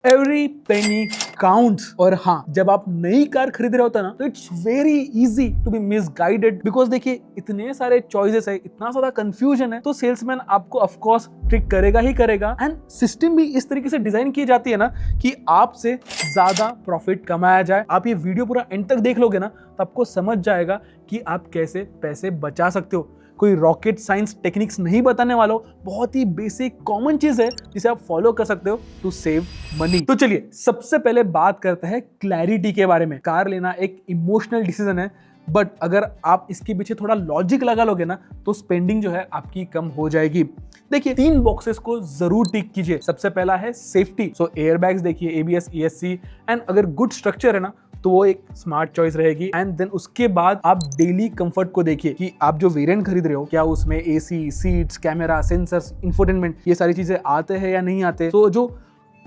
Every penny counts. और हाँ, जब आप नई कार खरीद रहे होता ना तो it's very easy to be misguided, because देखिए इतने सारे चॉइसेस है, इतना सारा कंफ्यूजन है, तो सेल्समैन आपको ऑफ कोर्स ट्रिक करेगा ही करेगा। एंड सिस्टम भी इस तरीके से डिजाइन की जाती है ना कि आपसे ज्यादा प्रॉफिट कमाया जाए। आप ये वीडियो पूरा एंड तक देख लोगे ना तो आपको समझ जाएगा कि आप कैसे पैसे बचा सकते हो। कोई रॉकेट साइंस टेक्निक्स नहीं बताने वाला हूं, बहुत ही बेसिक कॉमन चीज है जिसे आप फॉलो कर सकते हो टू सेव मनी। तो चलिए सबसे पहले बात करते हैं क्लैरिटी के बारे में। कार लेना एक इमोशनल डिसीजन है, बट अगर आप इसके पीछे थोड़ा लॉजिक लगा लोगे ना तो स्पेंडिंग जो है आपकी कम हो जाएगी। देखिए 3 बॉक्सेस को जरूर टिक कीजिए। सबसे पहला है सेफ्टी, सो एयरबैग्स देखिए, एबीएस, ईएससी, एंड अगर गुड स्ट्रक्चर है ना तो वो एक स्मार्ट चॉइस रहेगी। एंड देन उसके बाद आप डेली कंफर्ट को देखिए कि आप जो वेरिएंट खरीद रहे हो क्या उसमें AC, seats, camera, sensors, infotainment ये सारी चीजें आते हैं या नहीं आते। तो जो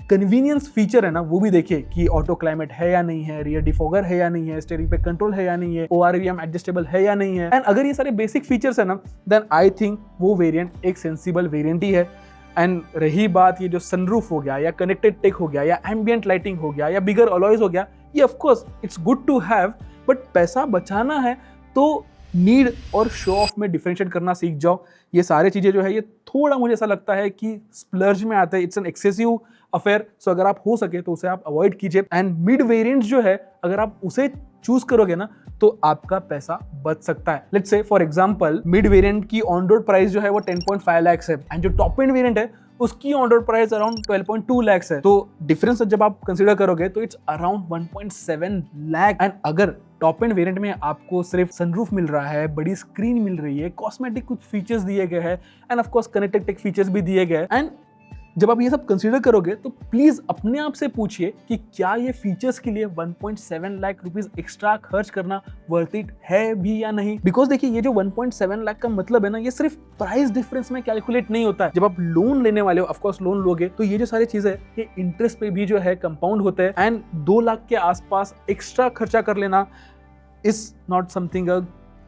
कन्वीनियंस फीचर है ना वो भी देखिए कि ऑटो क्लाइमेट है या नहीं है, रियर डिफॉगर है या नहीं है, स्टीयरिंग पे कंट्रोल है या नहीं है, ORVM एडजस्टेबल है या नहीं है। एंड अगर ये सारे बेसिक फीचर्स है ना देन आई थिंक वो वेरिएंट एक सेंसिबल वेरिएंट ही है। एंड रही बात ये जो सनरूफ हो गया या कनेक्टेड टेक हो गया या एम्बियंट लाइटिंग हो गया या बिगर अलॉयज हो गया, ये of course it's good to have, but पैसा बचाना है तो नीड और शो ऑफ में डिफरेंशिएट करना सीख जाओ। ये सारे चीजें जो है ये थोड़ा मुझे ऐसा लगता है कि स्प्लर्ज में आते हैं, इट्स एन एक्सेसिव अफेयर। सो अगर आप हो सके तो उसे आप अवॉइड कीजिए। एंड मिड वेरिएंट्स जो है अगर आप उसे चूज करोगे ना तो आपका पैसा बच सकता है। Let's say for example mid variant की ऑन रोड प्राइस जो है वो 10.5 लाख है, एंड जो टॉप एंड वेरिएंट है उसकी on road price around 12.2 lakh है। तो डिफरेंस जब आप कंसीडर करोगे तो इट्स अराउंड 1.7 लाख। एंड अगर टॉप एंड वेरिएंट में आपको सिर्फ सनरूफ मिल रहा है, बड़ी स्क्रीन मिल रही है, कॉस्मेटिक कुछ फीचर्स दिए गए हैं, and of course connected tech features भी दिए गए, एंड जब आप ये सब कंसीडर करोगे तो प्लीज अपने आप से पूछिए कि क्या ये फीचर्स के लिए 1.7 लाख रुपीस एक्स्ट्रा खर्च करना वर्थ इट है भी या नहीं। बिकॉज देखिए ये जो 1.7 लाख का मतलब है ना ये सिर्फ प्राइस डिफरेंस में कैलकुलेट नहीं होता है। जब आप लोन लेने वाले हो, ऑफ कोर्स लोन लोगे तो ये जो सारी चीजें ये इंटरेस्ट पे भी जो है कंपाउंड होते हैं, एंड 2 लाख के आसपास एक्स्ट्रा खर्चा कर लेना is not something a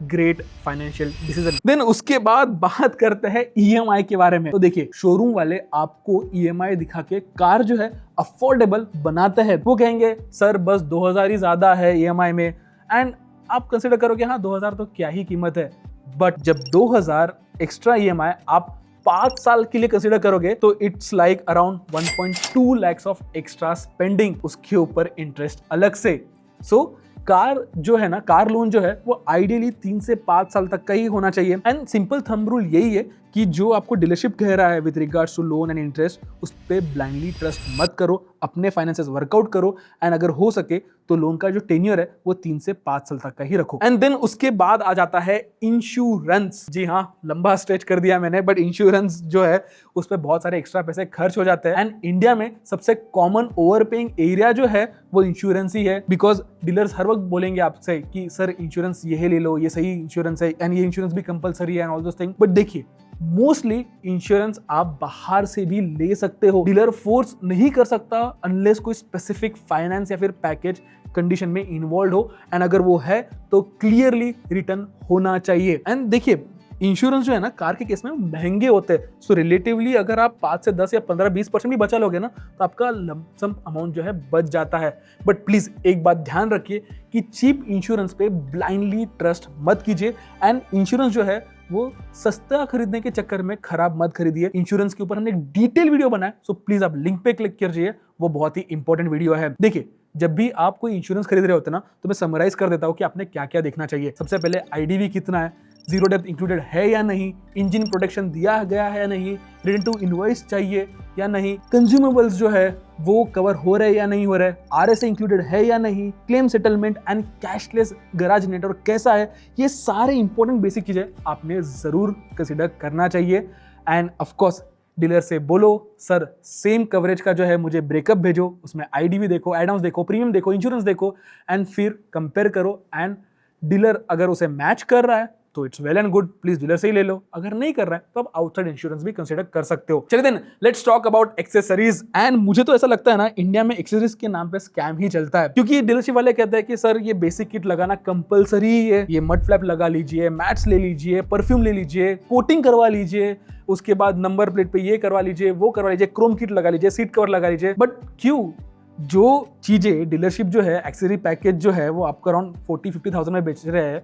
great financial decision. Then उसके बाद बात करते हैं ईएमआई के बारे में। तो देखिए शोरूम वाले आपको ईएमआई दिखा के कार जो है अफोर्डेबल बनाते हैं। वो कहेंगे सर बस 2000 ही ज्यादा है ईएमआई में, एंड आप कंसिडर करोगे हाँ 2000 तो क्या ही कीमत है। बट जब 2000 एक्स्ट्रा ईएमआई आप 5 साल के लिए कंसिडर करोगे तो it's like around 1.2 lakhs of extra spending, उसके ऊपर इंटरेस्ट अलग से। सो कार जो है ना, कार लोन जो है वो आइडियली 3 से 5 साल तक का ही होना चाहिए। एंड सिंपल थंब रूल यही है कि जो आपको डीलरशिप कह रहा है with regards to loan and interest उस पे ब्लाइंडली ट्रस्ट मत करो, अपने फाइनेंसेस वर्कआउट करो, एंड अगर हो सके तो लोन का जो टेन्योर है वो 3 से 5 साल तक का ही रखो। एंड देन उसके बाद आ जाता है इंश्योरेंस। जी हाँ, लंबा स्ट्रेच कर दिया मैंने, बट इंश्योरेंस जो है उस पर बहुत सारे एक्स्ट्रा पैसे खर्च हो जाते हैं। एंड इंडिया में सबसे कॉमन ओवरपेइंग एरिया जो है वो इंश्योरेंस ही है, बिकॉज डीलर्स हर वक्त बोलेंगे आपसे कि सर इंश्योरेंस ये ले लो, ये सही इंश्योरेंस है, एंड ये इंश्योरेंस भी कंपलसरी है and all those thing. But देखिए मोस्टली इंश्योरेंस आप बाहर से भी ले सकते हो, डीलर फोर्स नहीं कर सकता अनलेस कोई स्पेसिफिक फाइनेंस या फिर पैकेज कंडीशन में इन्वॉल्व हो, एंड अगर वो है तो क्लियरली रिटर्न होना चाहिए। एंड देखिए इंश्योरेंस जो है ना कार के केस में महंगे होते हैं, सो रिलेटिवली अगर आप 5 से 10 या 15-20% भी बचा लोगे ना तो आपका लमसम अमाउंट जो है बच जाता है। बट प्लीज एक बात ध्यान रखिए कि चीप इंश्योरेंस पे ब्लाइंडली ट्रस्ट मत कीजिए, एंड इंश्योरेंस जो है वो सस्ता खरीदने के चक्कर में खराब मत खरीदिए। इंश्योरेंस के ऊपर हमने एक डिटेल वीडियो बनाया, सो प्लीज आप लिंक पे क्लिक कीजिए, वो बहुत ही इंपॉर्टेंट वीडियो है। देखिए जब भी आप कोई इंश्योरेंस खरीद रहे होते ना तो मैं समराइज कर देता हूँ कि आपने क्या क्या देखना चाहिए। सबसे पहले आईडीवी कितना है, जीरो डेप्थ इंक्लूडेड है या नहीं, इंजन प्रोटेक्शन दिया गया है या नहीं, रिटर्न टू इनवॉइस चाहिए या नहीं, कंज्यूमेबल्स जो है वो कवर हो रहे या नहीं हो रहे, आरएसए इंक्लूडेड है या नहीं, claim settlement and cashless garage network कैसा है, ये सारे इंपॉर्टेंट बेसिक चीजें आपने जरूर कंसिडर करना चाहिए। एंड ऑफ कोर्स डीलर से बोलो सर सेम कवरेज का जो है मुझे ब्रेकअप भेजो, उसमें आईडीवी देखो, एड-ऑन्स देखो, प्रीमियम देखो, इंश्योरेंस देखो, एंड फिर कंपेयर करो, एंड डीलर अगर उसे मैच कर रहा है तो it's well and good, please dealer से ही ले लो। अगर नहीं कर रहा है तो आप आउटसाइड इंश्योरेंस भी कंसीडर कर सकते हो। चलिए then let's talk about accessories. And मुझे तो ऐसा लगता है ना, इंडिया में एक्सेसरीज के नाम पे स्कैम ही चलता है, क्योंकि डीलरशिप वाले कहते हैं कि सर ये बेसिक किट लगाना कंपलसरी है, ये मड फ्लैप लगा लीजिए, मैट्स ले लीजिए, परफ्यूम ले लीजिए, कोटिंग करवा लीजिए, उसके बाद नंबर प्लेट पे ये करवा लीजिए, वो करवा लीजिए, क्रोम किट लगा लीजिए, सीट कवर लगा लीजिए। बट क्यों? जो चीजें डीलरशिप जो है, एक्सेसरी पैकेज जो है, वो आपको अराउंड 40-50,000 में बेच रहे हैं।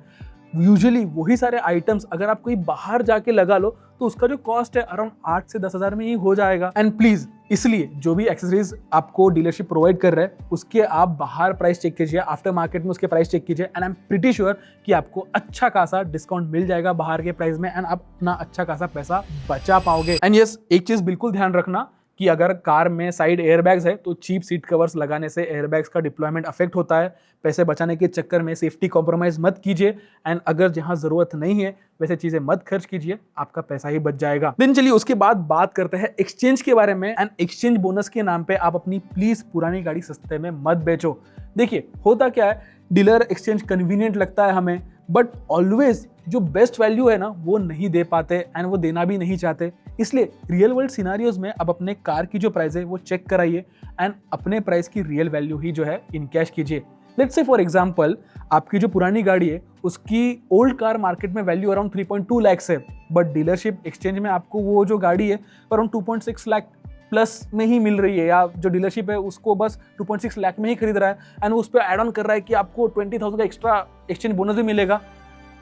यूजुअली वही सारे आइटम्स अगर आप कोई बाहर जाके लगा लो तो उसका जो कॉस्ट है अराउंड 8 से 10,000 में ही हो जाएगा। एंड प्लीज इसलिए जो भी एक्सेसरीज आपको डीलरशिप प्रोवाइड कर रहे हैं उसके आप बाहर प्राइस चेक कीजिए, आफ्टर मार्केट में उसके प्राइस चेक कीजिए, and I am pretty sure कि आपको अच्छा खासा डिस्काउंट मिल जाएगा बाहर के प्राइस में, एंड आप अपना अच्छा खासा पैसा बचा पाओगे। एंड यस, एक चीज बिल्कुल ध्यान रखना कि अगर कार में साइड एयरबैग्स है तो चीप सीट कवर्स लगाने से एयरबैग्स का डिप्लॉयमेंट अफेक्ट होता है। पैसे बचाने के चक्कर में सेफ्टी कॉम्प्रोमाइज मत कीजिए, एंड अगर जहां जरूरत नहीं है वैसे चीजें मत खर्च कीजिए, आपका पैसा ही बच जाएगा। देन चलिए उसके बाद बात करते हैं एक्सचेंज के बारे में। एंड एक्सचेंज बोनस के नाम पे आप अपनी प्लीज पुरानी गाड़ी सस्ते में मत बेचो। देखिए होता क्या है, डीलर एक्सचेंज कन्वीनियंट लगता है हमें, बट ऑलवेज जो बेस्ट वैल्यू है ना वो नहीं दे पाते, एंड वो देना भी नहीं चाहते। इसलिए रियल वर्ल्ड सिनारियोज में अब अपने कार की जो प्राइस है वो चेक कराइए, एंड अपने प्राइस की रियल वैल्यू ही जो है इन कैश कीजिए। लेट्स से फॉर एग्जांपल आपकी जो पुरानी गाड़ी है उसकी ओल्ड कार मार्केट में वैल्यू अराउंड 3.2 लाख है, बट डीलरशिप एक्सचेंज में आपको वो जो गाड़ी है अराउंड 2.6 लाख प्लस में ही मिल रही है, या जो डीलरशिप है उसको बस 2.6 लाख में ही खरीद रहा है, एंड उस पर एड ऑन कर रहा है कि आपको 20,000 का एक्स्ट्रा एक्सचेंज बोनस भी मिलेगा।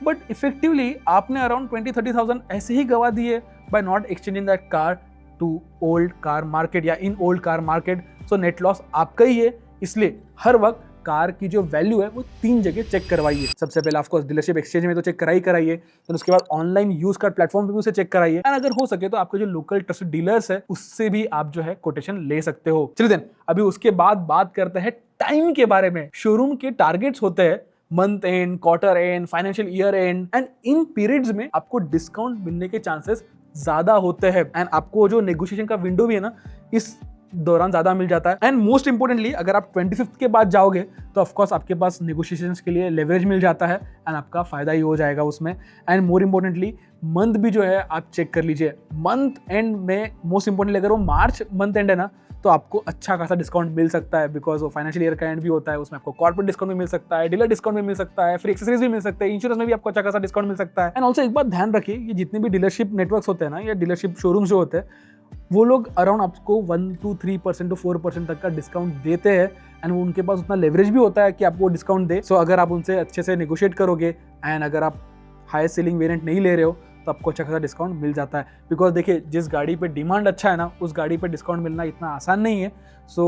बट इफेक्टिवली आपने अराउंड 20-30,000 ऐसे ही गवा दिए by not exchanging that car to old car market या in old car market. So net loss आपका ही है। इसलिए हर वक्त कार की जो वैल्यू है वो 3 जगह चेक करवाइए। सबसे पहले ऑफकोर्स डीलरशिप एक्सचेंज में तो चेक कराइए, तो उसके बाद ऑनलाइन यूज कार प्लेटफॉर्म पे भी उसे चेक कराइए, एंड अगर हो सके तो आपके जो लोकल ट्रस्टेड डीलर्स है उससे भी आप जो है कोटेशन ले सकते हो। चलिए देन अभी उसके बाद बात करते हैं टाइम के बारे में। शोरूम के टारगेट्स होते हैं month and, quarter and, financial year and, and in periods में आपको डिस्काउंट मिलने के चांसेस ज्यादा होते हैं, एंड आपको जो नेगोशिएशन का विंडो भी है ना इस दौरान ज्यादा मिल जाता है। एंड मोस्ट इंपोर्टेंटली अगर आप 25th के बाद जाओगे तो ऑफकोर्स आपके पास नेगोशिएशंस के लिए लेवरेज मिल जाता है, एंड आपका फायदा ही हो जाएगा उसमें। एंड मोर इंपोर्टेंटली मंथ भी जो है आप चेक कर लीजिए। मंथ एंड में मोस्ट इंपोर्टेंटली अगर वो मार्च मंथ एंड है ना तो आपको अच्छा खासा डिस्काउंट मिल सकता है, बिकॉज वो फाइनेंशियल ईयर का एंड भी होता है, उसमें आपको कॉर्पोरेट डिस्काउंट भी मिल सकता है, डीलर डिस्काउंट भी मिल सकता है, फ्री एक्सेसरीज भी मिल सकते हैं, इंश्योरेंस में भी आपको अच्छा खासा डिस्काउंट मिल सकता है। एंड ऑल्सो एक बात ध्यान रखिए, ये जितने भी डीलरशिप नेटवर्क्स होते हैं ना या डीलरशिप शोरूम्स जो होते हैं वो लोग अराउंड आपको 1-3% to 4% तक का डिस्काउंट देते हैं, एंड वो उनके पास उतना लेवरेज भी होता है कि आपको डिस्काउंट दे। सो अगर आप उनसे अच्छे से नेगोशिएट करोगे, एंड अगर आप हाई सेलिंग वेरिएंट नहीं ले रहे हो तो आपको अच्छा खासा डिस्काउंट मिल जाता है। बिकॉज देखिए जिस गाड़ी पे डिमांड अच्छा है ना उस गाड़ी पे डिस्काउंट मिलना इतना आसान नहीं है। सो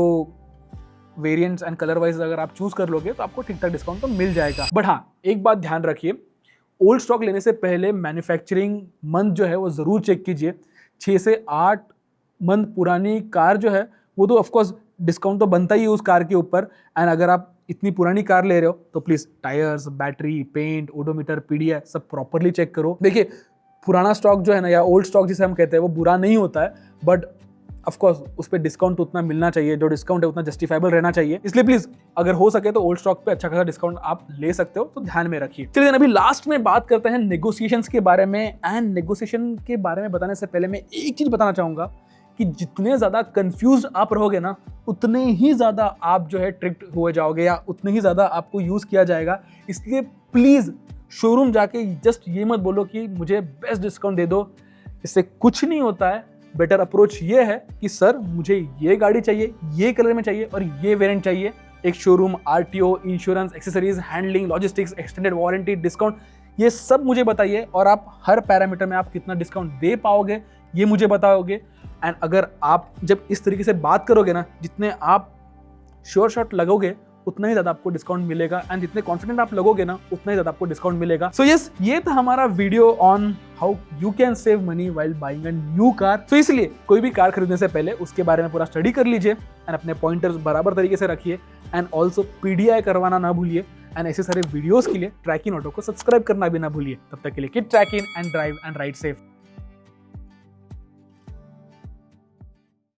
वेरिएंट्स एंड कलर वाइज अगर आप चूज कर लोगे तो आपको ठीक ठाक डिस्काउंट तो मिल जाएगा। बट हाँ, एक बात ध्यान रखिए, ओल्ड स्टॉक लेने से पहले मैन्युफैक्चरिंग मंथ जो है वो जरूर चेक कीजिए। 6 से 8 मंथ पुरानी कार जो है वो तो ऑफकोर्स डिस्काउंट तो बनता ही है उस कार के ऊपर, एंड अगर आप इतनी पुरानी कार ले रहे हो तो please tyres, battery, paint, odometer, PDI सब प्रॉपरली चेक करो। देखिए पुराना स्टॉक जो है ना या ओल्ड स्टॉक जिसे हम कहते हैं वो बुरा नहीं होता है, बट ऑफकोर्स उस पर डिस्काउंट उतना मिलना चाहिए, जो डिस्काउंट है उतना जस्टिफाइबल रहना चाहिए। इसलिए प्लीज अगर हो सके तो ओल्ड स्टॉक पे अच्छा खासा डिस्काउंट आप ले सकते हो, तो ध्यान में रखिए। चलिए अभी लास्ट में बात करते हैं नेगोशिएशंस के बारे में। एंड नेगोशिएशन के बारे में बताने से पहले मैं एक चीज बताना चाहूंगा कि जितने ज्यादा कंफ्यूज आप रहोगे ना उतने ही ज्यादा आप जो है ट्रिक्ड हो जाओगे, या उतने ही ज्यादा आपको यूज किया जाएगा। इसलिए प्लीज शोरूम जाके जस्ट ये मत बोलो कि मुझे बेस्ट डिस्काउंट दे दो, इससे कुछ नहीं होता है। बेटर अप्रोच ये है कि सर मुझे ये गाड़ी चाहिए, ये कलर में चाहिए और ये वेरिएंट चाहिए। एक showroom RTO, insurance, accessories, handling, logistics, extended warranty, discount, ये सब मुझे बताइए, और आप हर पैरामीटर में आप कितना डिस्काउंट दे पाओगे ये मुझे बताओगे। एंड अगर आप जब इस तरीके से बात करोगे ना, जितने आप श्योर शॉट लगोगे उतना ही ज्यादा आपको डिस्काउंट मिलेगा, एंड जितने कॉन्फिडेंट आप लगोगे ना उतना ही ज्यादा आपको डिस्काउंट मिलेगा। सो यस, ये था हमारा video on how you can save money while buying a new car. तो इसलिए कोई भी कार खरीदने से पहले उसके बारे में पूरा स्टडी कर लीजिए, एंड अपने पॉइंटर्स बराबर तरीके से रखिए, एंड ऑल्सो पीडीआई करवाना ना भूलिए, एंड ऐसे सारे वीडियोस के लिए ट्रैकिंग ऑटो को सब्सक्राइब करना भी ना भूलिए। तब तक के लिए keep trekking and drive and ride safe.